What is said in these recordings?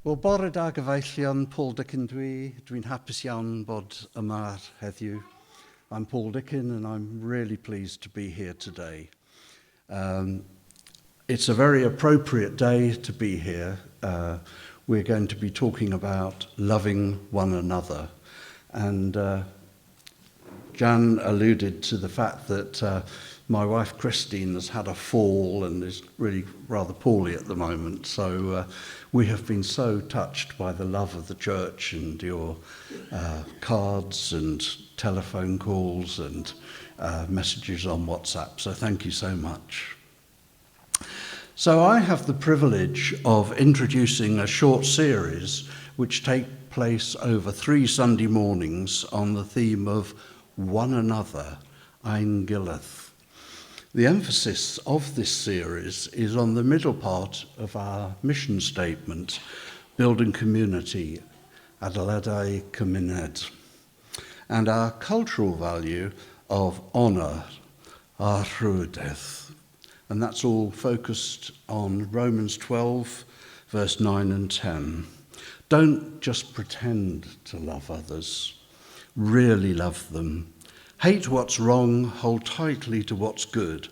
Wel, bore da gyfeillion, Paul Dicken dwi'n hapus iawn bod yma heddiw. I'm Paul Dicken and I'm really pleased to be here today. It's a very appropriate day to be here. We're going to be talking about loving one another. And Jan alluded to the fact that my wife Christine has had a fall and is really rather poorly at the moment. So we have been so touched by the love of the church and your cards and telephone calls and messages on WhatsApp. So thank you so much. So I have the privilege of introducing a short series which take place over 3 Sunday mornings on the theme of one another, Ein Gilydd. The emphasis of this series is on the middle part of our mission statement, building community, adeiladu, cymuned, and our cultural value of honour, anrhydedd. And that's all focused on Romans 12, verse 9 and 10. Don't just pretend to love others, really love them. Hate what's wrong, hold tightly to what's good.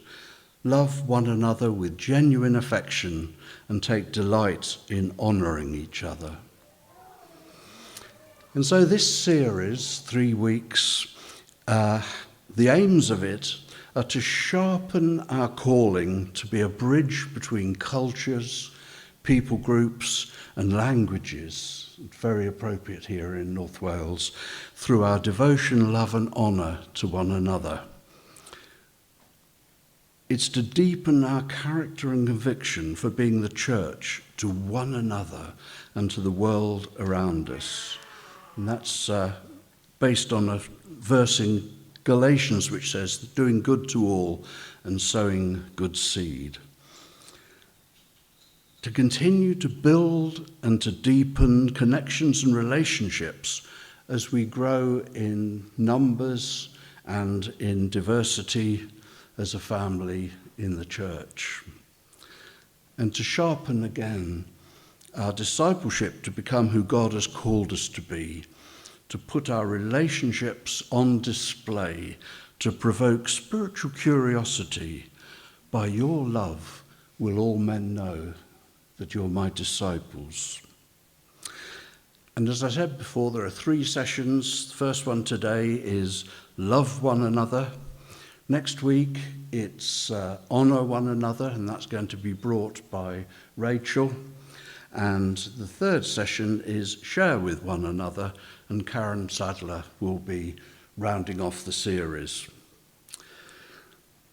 Love one another with genuine affection and take delight in honouring each other. And so this series, 3 weeks, the aims of it are to sharpen our calling to be a bridge between cultures, people groups and languages, very appropriate here in North Wales, through our devotion, love and honour to one another. It's to deepen our character and conviction for being the church to one another and to the world around us. And that's based on a verse in Galatians which says, doing good to all and sowing good seed. To continue to build and to deepen connections and relationships as we grow in numbers and in diversity as a family in the church. And to sharpen again our discipleship to become who God has called us to be, to put our relationships on display, to provoke spiritual curiosity. By your love will all men know that you're my disciples. And as I said before, there are 3 sessions. The first one today is love one another. Next week, it's honour one another, and that's going to be brought by Rachel. And the 3rd session is share with one another, and Karen Sadler will be rounding off the series.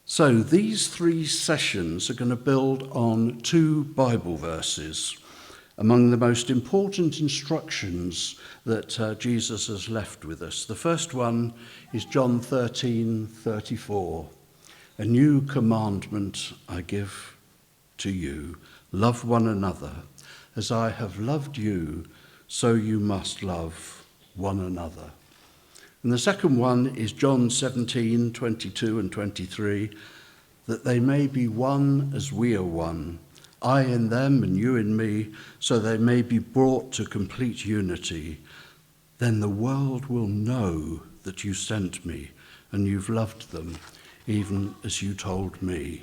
So these 3 sessions are going to build on 2 Bible verses, among the most important instructions that Jesus has left with us. The first one is John 13:34. A new commandment I give to you, love one another. As I have loved you, so you must love one another. And the second one is John 17:22 and 23, that they may be one as we are one, I in them and you in me, so they may be brought to complete unity. Then the world will know that you sent me and you've loved them, even as you told me.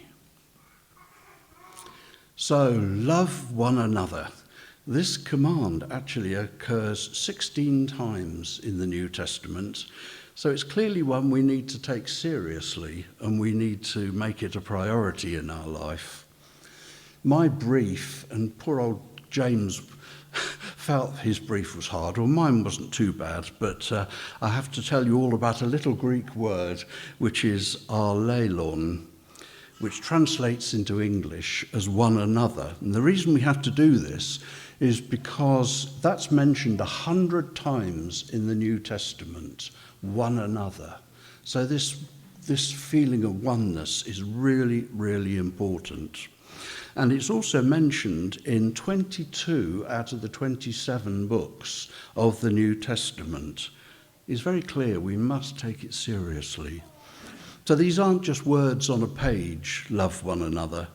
So, love one another. This command actually occurs 16 times in the New Testament, so it's clearly one we need to take seriously and we need to make it a priority in our life. My brief, and poor old James felt his brief was hard, well mine wasn't too bad, but I have to tell you all about a little Greek word which is arbennig, which translates into English as one another. And the reason we have to do this is because that's mentioned 100 times in the New Testament, one another. So this feeling of oneness is really, really important. And it's also mentioned in 22 out of the 27 books of the New Testament. It's very clear we must take it seriously. So these aren't just words on a page, love one another.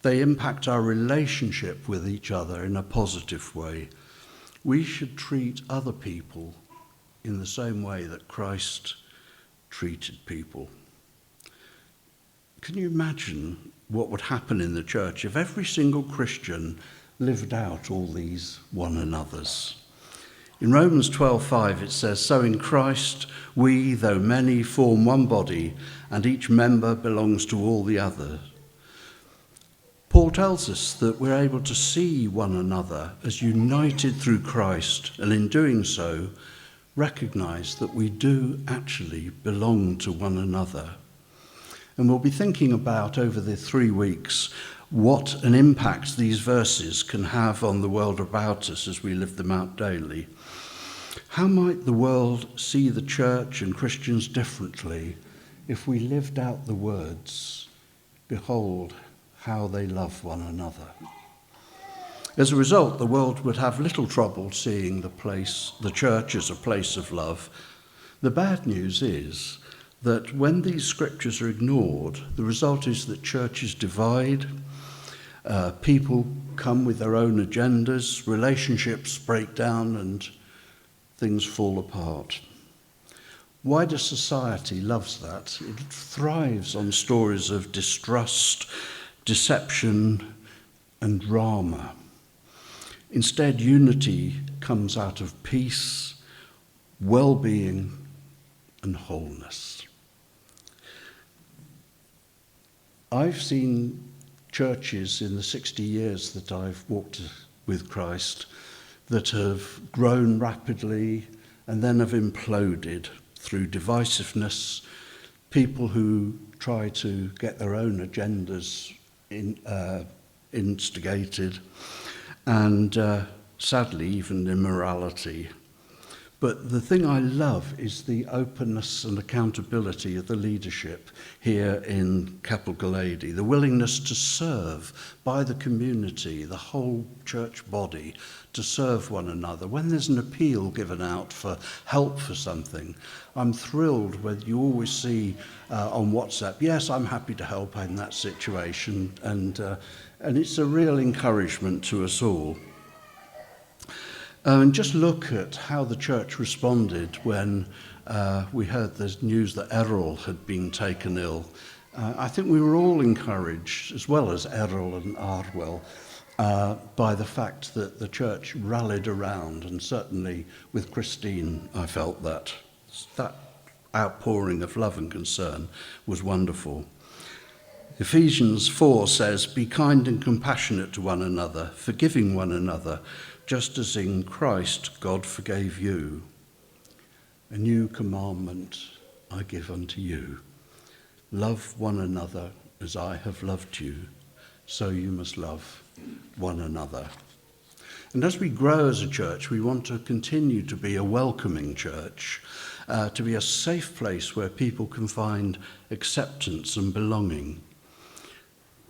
They impact our relationship with each other in a positive way. We should treat other people in the same way that Christ treated people. Can you imagine what would happen in the church if every single Christian lived out all these one another's? In Romans 12:5 it says, "So in Christ we, though many, form one body, and each member belongs to all the others." Paul tells us that we're able to see one another as united through Christ, and in doing so, recognize that we do actually belong to one another. And we'll be thinking about over the 3 weeks what an impact these verses can have on the world about us as we live them out daily. How might the world see the church and Christians differently if we lived out the words, "Behold how they love one another"? As a result, the world would have little trouble seeing the church as a place of love. The bad news is that when these scriptures are ignored, the result is that churches divide, people come with their own agendas, relationships break down, and things fall apart. Wider society loves that. It thrives on stories of distrust, deception, and drama. Instead, unity comes out of peace, well-being, and wholeness. I've seen churches in the 60 years that I've walked with Christ that have grown rapidly and then have imploded through divisiveness, people who try to get their own agendas instigated, and sadly even immorality. But the thing I love is the openness and accountability of the leadership here in Capel Gilydd, the willingness to serve by the community, the whole church body, to serve one another. When there's an appeal given out for help for something, I'm thrilled when you always see on WhatsApp, "Yes, I'm happy to help in that situation," and it's a real encouragement to us all. And just look at how the church responded when we heard the news that Errol had been taken ill. I think we were all encouraged, as well as Errol and Arwell, by the fact that the church rallied around, and certainly with Christine, I felt that outpouring of love and concern was wonderful. Ephesians 4 says, "Be kind and compassionate to one another, forgiving one another, just as in Christ God forgave you. A new commandment I give unto you. Love one another as I have loved you, so you must love one another." And as we grow as a church, we want to continue to be a welcoming church, to be a safe place where people can find acceptance and belonging.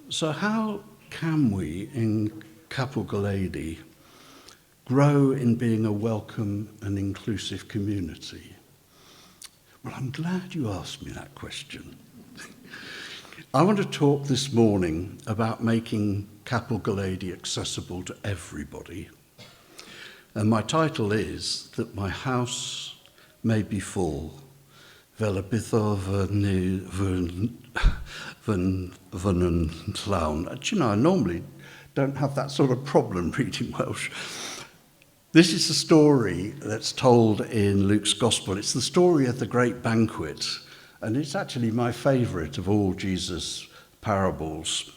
So how can we in Capel Gilydd grow in being a welcome and inclusive community? Well, I'm glad you asked me that question. I want to talk this morning about making Capel Gilydd accessible to everybody. And my title is That My House May Be Full, fel y byddai fy'n llawn. Do you know, I normally don't have that sort of problem reading Welsh. This is a story that's told in Luke's Gospel. It's the story of the great banquet, and it's actually my favourite of all Jesus' parables.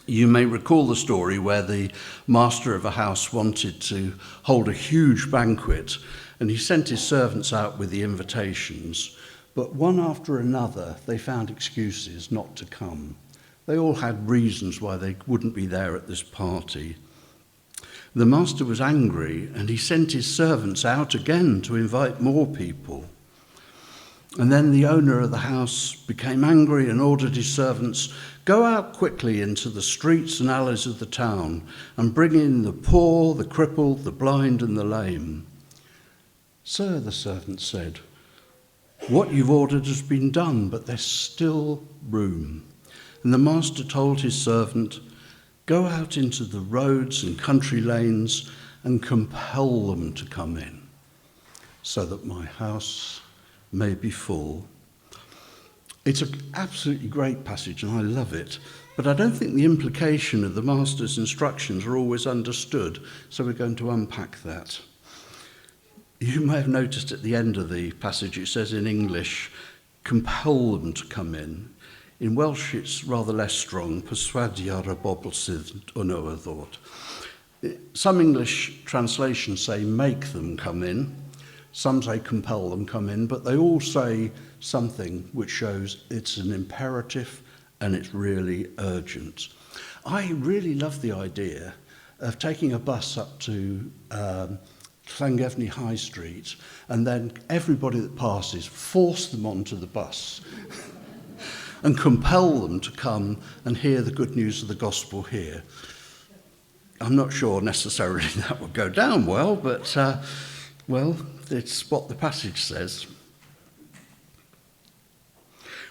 You may recall the story where the master of a house wanted to hold a huge banquet, and he sent his servants out with the invitations, but one after another they found excuses not to come. They all had reasons why they wouldn't be there at this party. The master was angry, and he sent his servants out again to invite more people. And then the owner of the house became angry and ordered his servants, "Go out quickly into the streets and alleys of the town and bring in the poor, the crippled, the blind, and the lame." "Sir," the servant said, "what you've ordered has been done, but there's still room." And the master told his servant, Go out into the roads and country lanes and compel them to come in, so that my house may be full. It's an absolutely great passage, and I love it, but I don't think the implication of the Master's instructions are always understood, so we're going to unpack that. You may have noticed at the end of the passage it says in English, compel them to come in. In Welsh it's rather less strong, perswadio ar y bobl sydd wno y ddod. Some English translations say make them come in, some say compel them come in, but they all say something which shows it's an imperative and it's really urgent. I really love the idea of taking a bus up to Llangefni High Street and then everybody that passes, force them onto the bus and compel them to come and hear the good news of the gospel here. I'm not sure necessarily that would go down well, but, well, it's what the passage says.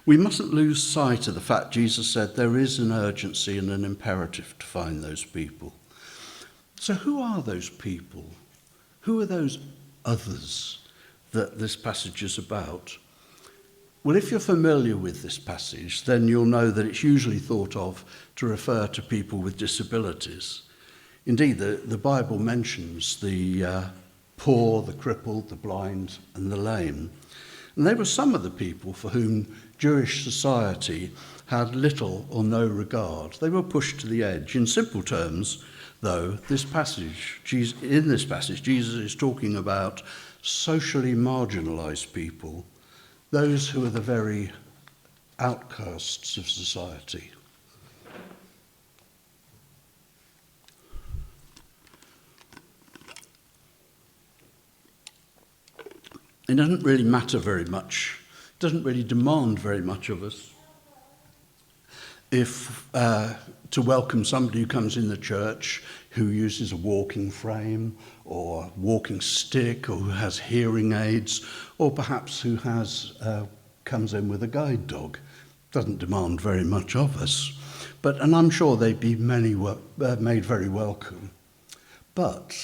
We mustn't lose sight of the fact Jesus said there is an urgency and an imperative to find those people. So who are those people? Who are those others that this passage is about? Well, if you're familiar with this passage, then you'll know that it's usually thought of to refer to people with disabilities. Indeed, the Bible mentions the poor, the crippled, the blind, and the lame. And they were some of the people for whom Jewish society had little or no regard. They were pushed to the edge. In simple terms, though, in this passage, Jesus is talking about socially marginalised people, those who are the very outcasts of society. It doesn't really matter very much, it doesn't really demand very much of us if to welcome somebody who comes in the church who uses a walking frame or walking stick or who has hearing aids or perhaps who has comes in with a guide dog. Doesn't demand very much of us, and I'm sure they'd be made very welcome. But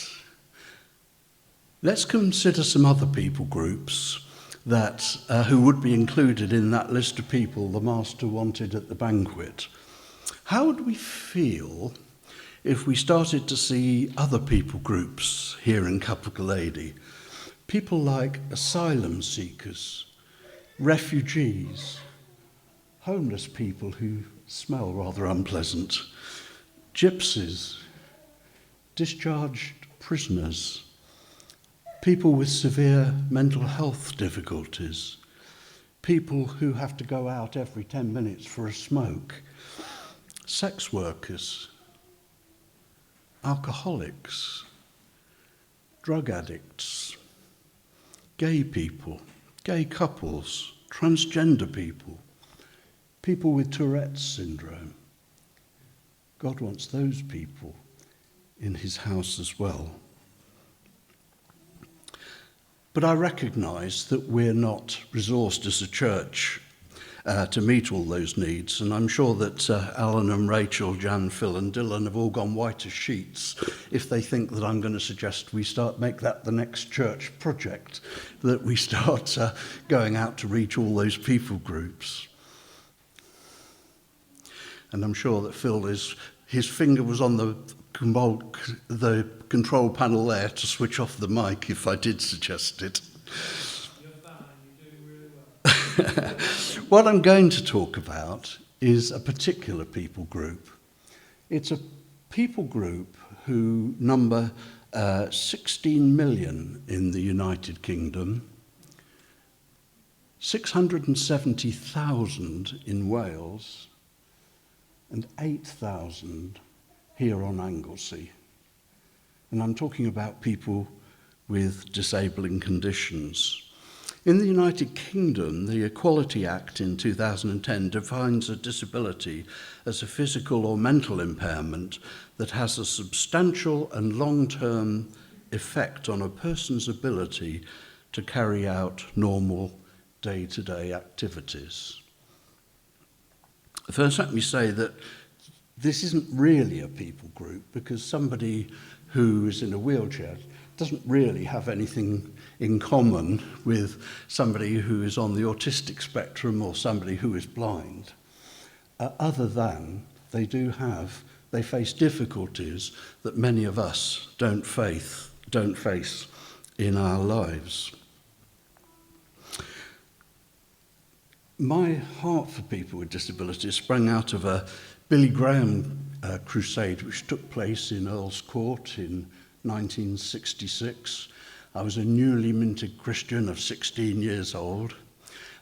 let's consider some other people groups that who would be included in that list of people the Master wanted at the banquet. How would we feel if we started to see other people groups here in Gychwyn? People like asylum seekers, refugees, homeless people who smell rather unpleasant, gypsies, discharged prisoners, people with severe mental health difficulties, people who have to go out every 10 minutes for a smoke, sex workers, alcoholics, drug addicts, gay people, gay couples, transgender people, people with Tourette's syndrome. God wants those people in his house as well. But I recognise that we're not resourced as a church to meet all those needs, and I'm sure that Alan and Rachel, Jan, Phil and Dylan have all gone white as sheets if they think that I'm going to suggest we make that the next church project, that we start going out to reach all those people groups. And I'm sure that Phil his finger was on the control panel there to switch off the mic if I did suggest it. You're fine, you're doing really well. What I'm going to talk about is a particular people group. It's a people group who number 16 million in the United Kingdom, 670,000 in Wales, and 8,000 here on Anglesey. And I'm talking about people with disabling conditions. In the United Kingdom, the Equality Act in 2010 defines a disability as a physical or mental impairment that has a substantial and long-term effect on a person's ability to carry out normal day-to-day activities. First, let me say that this isn't really a people group, because somebody who is in a wheelchair doesn't really have anything in common with somebody who is on the autistic spectrum or somebody who is blind, other than they face difficulties that many of us don't face in our lives. My heart for people with disabilities sprang out of a Billy Graham crusade which took place in Earl's Court in 1966. I was a newly minted Christian of 16 years old,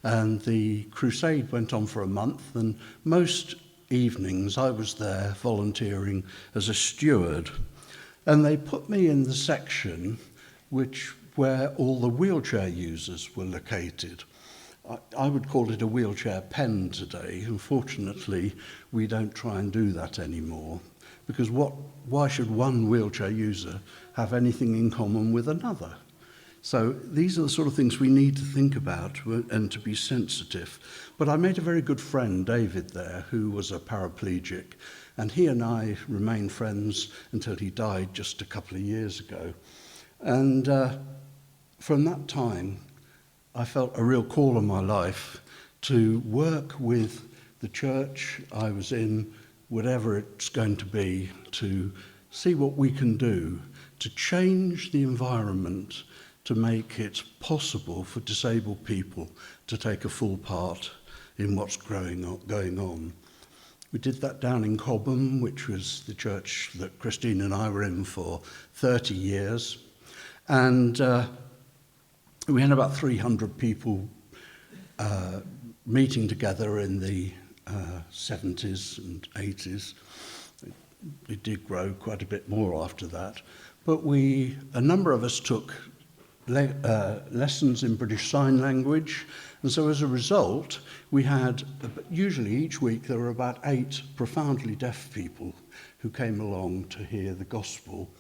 and the crusade went on for a month, and most evenings I was there volunteering as a steward, and they put me in the section where all the wheelchair users were located. I would call it a wheelchair pen today. Unfortunately, we don't try and do that anymore, because why should one wheelchair user have anything in common with another? So these are the sort of things we need to think about and to be sensitive. But I made a very good friend, David, there, who was a paraplegic, and he and I remained friends until he died just a couple of years ago. And from that time, I felt a real call in my life to work with the church I was in, whatever it's going to be, to see what we can do to change the environment to make it possible for disabled people to take a full part in what's going on. We did that down in Cobham, which was the church that Christine and I were in for 30 years. And we had about 300 people meeting together in the 70s and 80s. It did grow quite a bit more after that. But a number of us took lessons in British Sign Language, and so as a result, we had, usually each week, there were about 8 profoundly deaf people who came along to hear the gospel.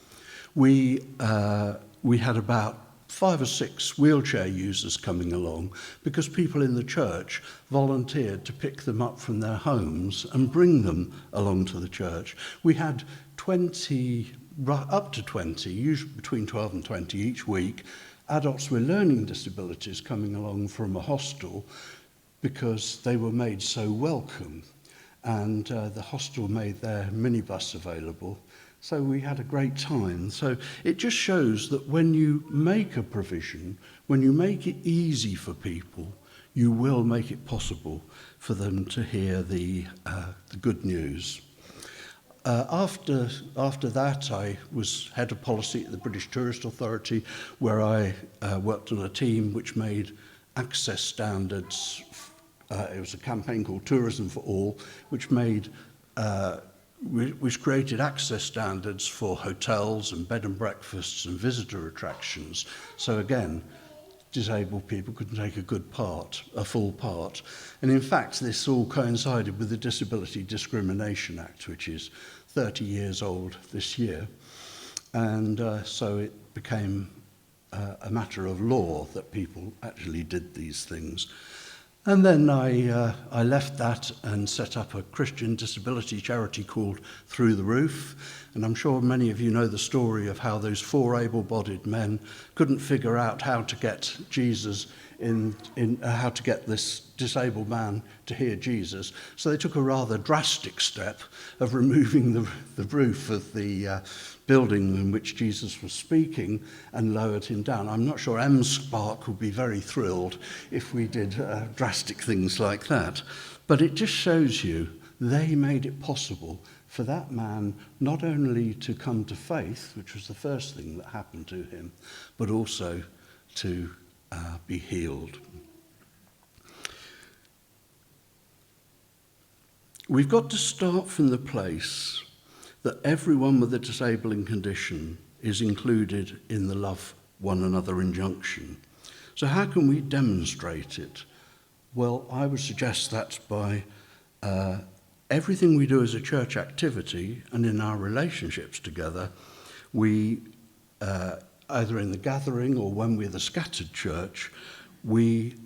We had about 5 or 6 wheelchair users coming along because people in the church volunteered to pick them up from their homes and bring them along to the church. We had 20, up to 20, usually between 12 and 20 each week, adults with learning disabilities coming along from a hostel because they were made so welcome, and the hostel made their minibus available. So we had a great time. So it just shows that when you make a provision, when you make it easy for people, you will make it possible for them to hear the good news. After that, I was head of policy at the British Tourist Authority, where I worked on a team which made access standards. It was a campaign called Tourism for All, which created access standards for hotels and bed and breakfasts and visitor attractions. So again, disabled people could take a full part. And in fact, this all coincided with the Disability Discrimination Act, which is 30 years old this year. And so it became a matter of law that people actually did these things. And then I left that and set up a Christian disability charity called Through the Roof. And I'm sure many of you know the story of how those 4 able-bodied men couldn't figure out how to get Jesus how to get this disabled man to hear Jesus. So they took a rather drastic step of removing the roof of the building in which Jesus was speaking and lowered him down. I'm not sure M Spark would be very thrilled if we did drastic things like that. But it just shows you they made it possible for that man not only to come to faith, which was the first thing that happened to him, but also to be healed. We've got to start from the place that everyone with a disabling condition is included in the love one another injunction. So how can we demonstrate it? Well, I would suggest that by everything we do as a church activity and in our relationships together, we either in the gathering or when we're the scattered church, we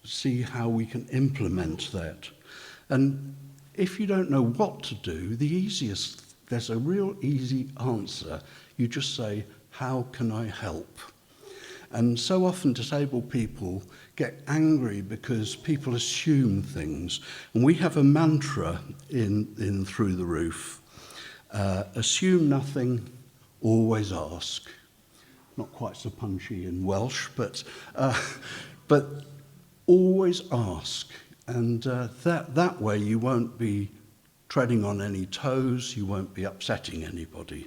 see how we can implement that. And if you don't know what to do, there's a real easy answer. You just say, how can I help? And so often disabled people get angry because people assume things. And we have a mantra in Through the Roof. Assume nothing, always ask. Not quite so punchy in Welsh, but always ask. And that way you won't be treading on any toes, you won't be upsetting anybody.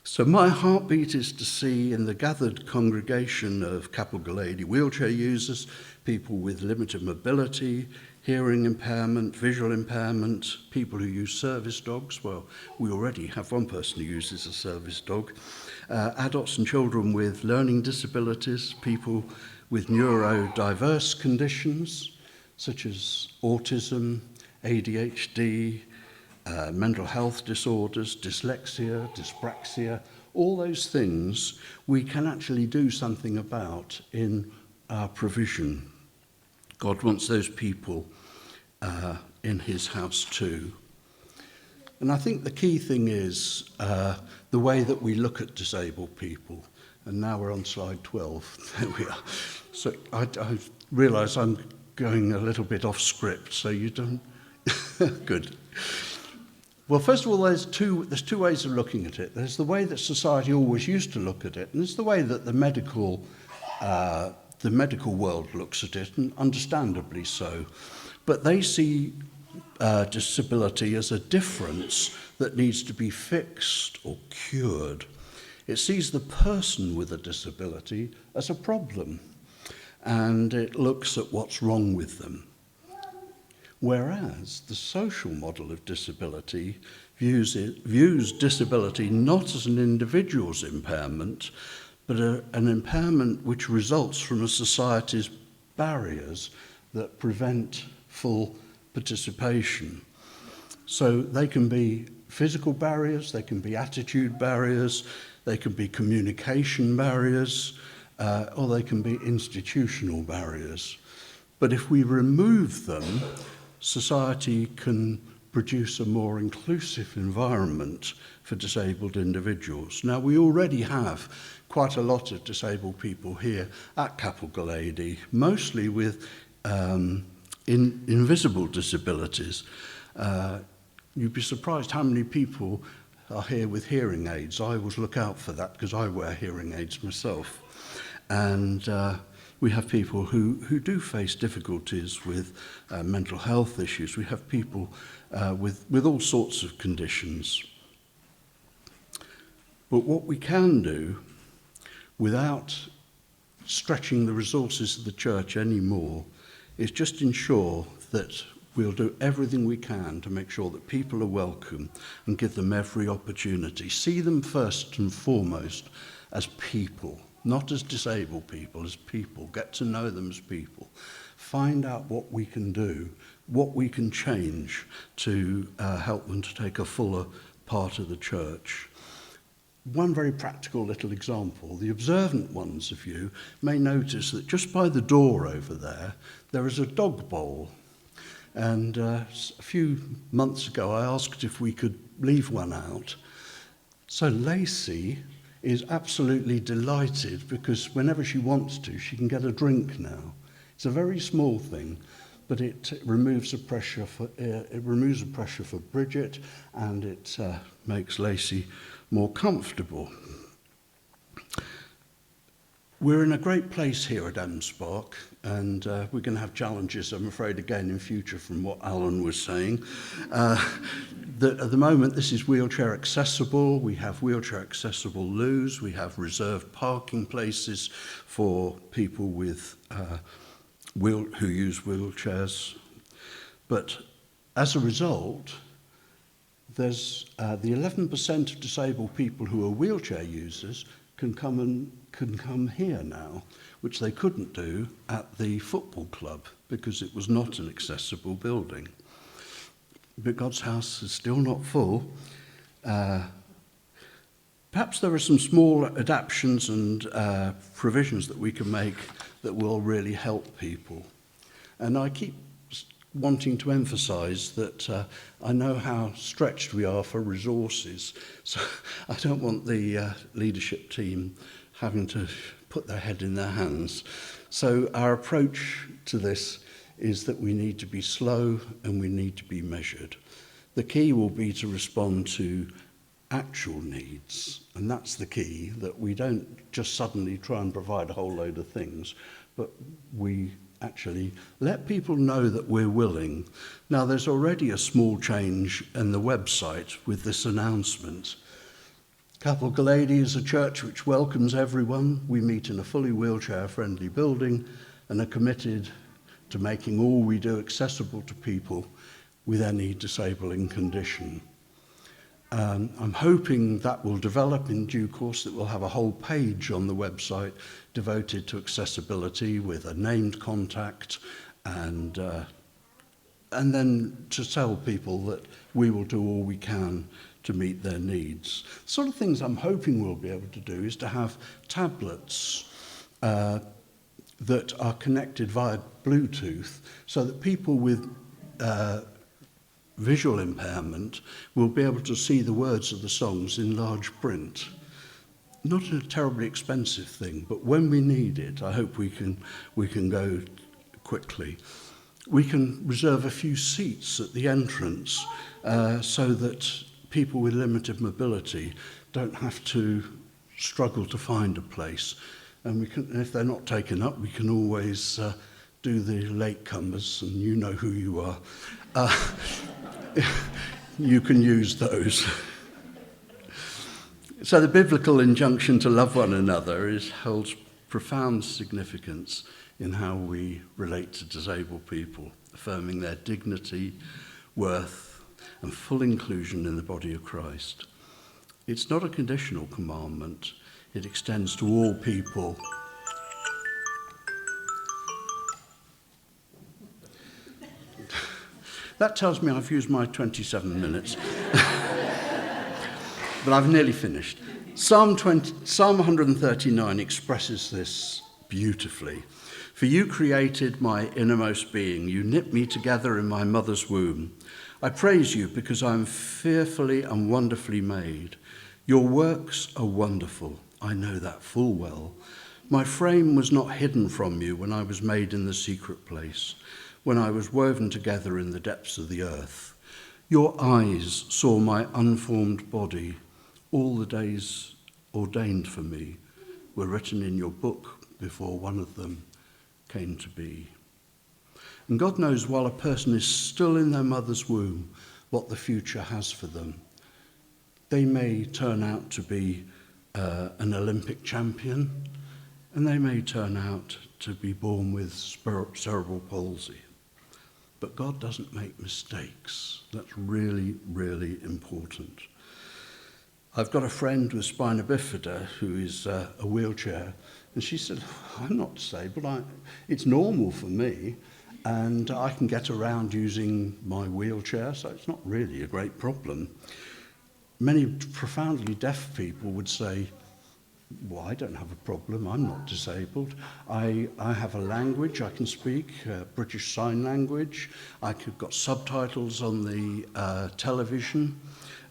So my heartbeat is to see in the gathered congregation of addysgu wheelchair users, people with limited mobility, hearing impairment, visual impairment, people who use service dogs. Well, we already have one person who uses a service dog. Adults and children with learning disabilities, people with neurodiverse conditions, such as autism, ADHD, mental health disorders, dyslexia, dyspraxia, all those things we can actually do something about in our provision. God wants those people in his house too. And I think the key thing is the way that we look at disabled people. And now we're on slide 12. There we are. So I realise I'm going a little bit off script, so you don't... Good. Well, first of all, there's two ways of looking at it. There's the way that society always used to look at it, and there's the way that the medical world looks at it, and understandably so. But they see disability as a difference that needs to be fixed or cured. It sees the person with a disability as a problem, and it looks at what's wrong with them. Whereas the social model of disability views disability not as an individual's impairment, but an impairment which results from a society's barriers that prevent full participation. So they can be physical barriers, they can be attitude barriers, they can be communication barriers, or they can be institutional barriers. But if we remove them, society can produce a more inclusive environment for disabled individuals. Now, we already have quite a lot of disabled people here at addysgu, mostly with invisible disabilities. You'd be surprised how many people are here with hearing aids. I always look out for that because I wear hearing aids myself. And we have people who do face difficulties with mental health issues. We have people with all sorts of conditions. But what we can do, without stretching the resources of the church anymore, is just ensure that we'll do everything we can to make sure that people are welcome and give them every opportunity. See them first and foremost as people. Not as disabled people, as people. Get to know them as people. Find out what we can do, what we can change to help them to take a fuller part of the church. One very practical little example. The observant ones of you may notice that just by the door over there is a dog bowl. And a few months ago, I asked if we could leave one out. So Lacey is absolutely delighted because whenever she wants to, she can get a drink now. It's a very small thing, but it removes the pressure for Bridget, and it makes Lacey more comfortable. We're in a great place here at Spark, and we're going to have challenges, I'm afraid, again in future from what Alan was saying. At the moment, this is wheelchair accessible. We have wheelchair accessible loos. We have reserved parking places for people with who use wheelchairs. But as a result, there's the 11% of disabled people who are wheelchair users can come here now, which they couldn't do at the football club because it was not an accessible building. But God's house is still not full. Perhaps there are some small adaptations and provisions that we can make that will really help people. And I keep wanting to emphasise that I know how stretched we are for resources, so I don't want the leadership team having to put their head in their hands. So our approach to this is that we need to be slow and we need to be measured. The key will be to respond to actual needs, and that's the key, that we don't just suddenly try and provide a whole load of things, but we actually let people know that we're willing. Now, there's already a small change in the website with this announcement. Capital Galadi is a church which welcomes everyone. We meet in a fully wheelchair-friendly building and are committed to making all we do accessible to people with any disabling condition. I'm hoping that will develop in due course, that we'll have a whole page on the website devoted to accessibility with a named contact, and then to tell people that we will do all we can to meet their needs. The sort of things I'm hoping we'll be able to do is to have tablets that are connected via Bluetooth, so that people with visual impairment will be able to see the words of the songs in large print. Not a terribly expensive thing, but when we need it, I hope we can go quickly. We can reserve a few seats at the entrance so that people with limited mobility don't have to struggle to find a place. And we can, if they're not taken up, we can always do the latecomers, and you know who you are. You can use those. So the biblical injunction to love one another holds profound significance in how we relate to disabled people, affirming their dignity, worth, and full inclusion in the body of Christ. It's not a conditional commandment. It extends to all people. That tells me I've used my 27 minutes. But I've nearly finished. Psalm 139 expresses this beautifully. For you created my innermost being. You knit me together in my mother's womb. I praise you because I am fearfully and wonderfully made. Your works are wonderful. I know that full well. My frame was not hidden from you when I was made in the secret place, when I was woven together in the depths of the earth. Your eyes saw my unformed body. All the days ordained for me were written in your book before one of them came to be. And God knows, while a person is still in their mother's womb, what the future has for them. They may turn out to be an Olympic champion, and they may turn out to be born with cerebral palsy. But God doesn't make mistakes. That's really, really important. I've got a friend with spina bifida who is a wheelchair, and she said, I'm not disabled, it's normal for me, and I can get around using my wheelchair, so it's not really a great problem. Many profoundly deaf people would say, well, I don't have a problem, I'm not disabled. I have a language I can speak, British Sign Language. I've got subtitles on the television.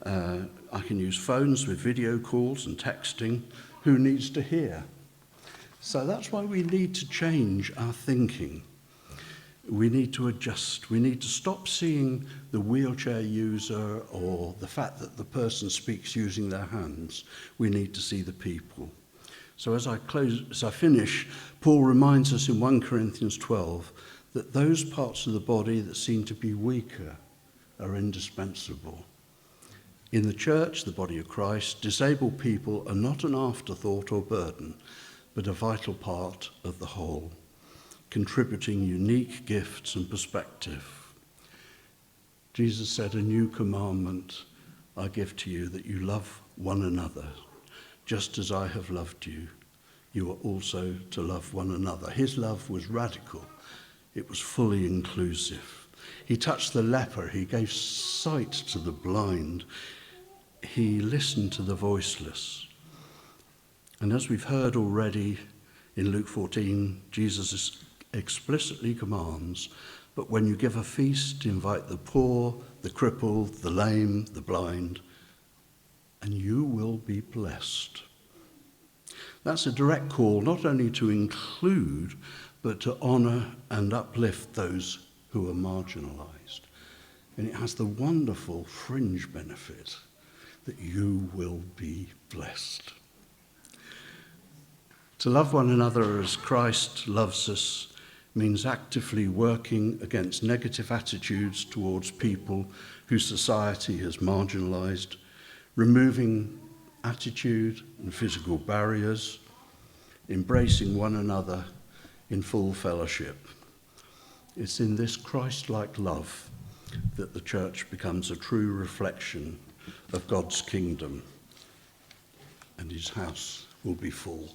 I can use phones with video calls and texting. Who needs to hear? So that's why we need to change our thinking. We need to adjust. We need to stop seeing the wheelchair user or the fact that the person speaks using their hands. We need to see the people. So as I finish, Paul reminds us in 1 Corinthians 12 that those parts of the body that seem to be weaker are indispensable. In the church, the body of Christ, disabled people are not an afterthought or burden, but a vital part of the whole, contributing unique gifts and perspective. Jesus said, a new commandment I give to you, that you love one another. Just as I have loved you, you are also to love one another. His love was radical. It was fully inclusive. He touched the leper. He gave sight to the blind. He listened to the voiceless. And as we've heard already in Luke 14, Jesus explicitly commands But when you give a feast, invite the poor, the crippled, the lame, the blind, and you will be blessed. That's a direct call not only to include, but to honour and uplift those who are marginalised. And it has the wonderful fringe benefit that you will be blessed. To love one another as Christ loves us means actively working against negative attitudes towards people whose society has marginalised, removing attitude and physical barriers, embracing one another in full fellowship. It's in this Christ-like love that the church becomes a true reflection of God's kingdom, and his house will be full.